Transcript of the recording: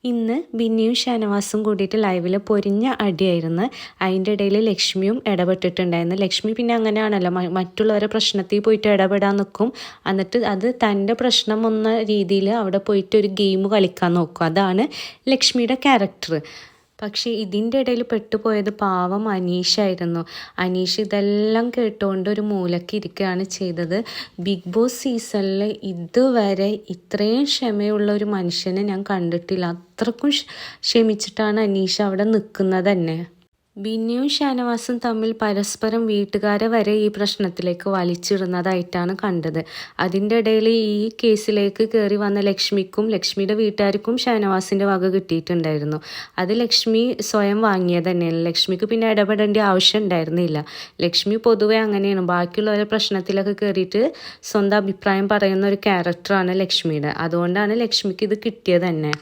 ഇന്ന് ബിന്നിയും ഷാനവാസും കൂടിയിട്ട് ലൈവിൽ പൊരിഞ്ഞ അടിയായിരുന്നു. അതിൻ്റെ ഇടയിൽ ലക്ഷ്മിയും ഇടപെട്ടിട്ടുണ്ടായിരുന്നു. ലക്ഷ്മി പിന്നെ അങ്ങനെയാണല്ലോ, മറ്റുള്ളവരെ പ്രശ്നത്തിൽ പോയിട്ട് ഇടപെടാൻ നിൽക്കും. എന്നിട്ട് അത് തൻ്റെ പ്രശ്നം എന്ന രീതിയിൽ അവിടെ പോയിട്ട് ഒരു ഗെയിം കളിക്കാൻ നോക്കും. അതാണ് ലക്ഷ്മിയുടെ ക്യാരക്ടർ. പക്ഷേ ഇതിൻ്റെ ഇടയിൽ പെട്ടുപോയത് പാവം അനീഷായിരുന്നു. അനീഷ് ഇതെല്ലാം കേട്ടുകൊണ്ട് ഒരു മൂലയ്ക്ക് ഇരിക്കുകയാണ് ചെയ്തത്. ബിഗ് ബോസ് സീസണിൽ ഇതുവരെ ഇത്രയും ക്ഷമയുള്ള ഒരു മനുഷ്യനെ ഞാൻ കണ്ടിട്ടില്ല. അത്രക്കും ക്ഷമിച്ചിട്ടാണ് അനീഷ് അവിടെ നിൽക്കുന്നത് തന്നെ. ബിന്നിയും ഷാനവാസും തമ്മിൽ പരസ്പരം വീട്ടുകാരെ വരെ ഈ പ്രശ്നത്തിലേക്ക് വലിച്ചിടുന്നതായിട്ടാണ് കണ്ടത്. അതിൻ്റെ ഇടയിൽ ഈ കേസിലേക്ക് കയറി വന്ന ലക്ഷ്മിയുടെ വീട്ടുകാർക്കും ഷാനവാസിൻ്റെ വക കിട്ടിയിട്ടുണ്ടായിരുന്നു. അത് ലക്ഷ്മി സ്വയം വാങ്ങിയത് തന്നെയാണ്. ലക്ഷ്മിക്ക് പിന്നെ ഇടപെടേണ്ട ആവശ്യം ഉണ്ടായിരുന്നില്ല. ലക്ഷ്മി പൊതുവെ അങ്ങനെയാണ്, ബാക്കിയുള്ളവരെ പ്രശ്നത്തിലൊക്കെ കയറിയിട്ട് സ്വന്തം അഭിപ്രായം പറയുന്ന ഒരു ക്യാരക്ടറാണ് ലക്ഷ്മിയുടെ. അതുകൊണ്ടാണ് ലക്ഷ്മിക്ക് ഇത് കിട്ടിയത് തന്നെ.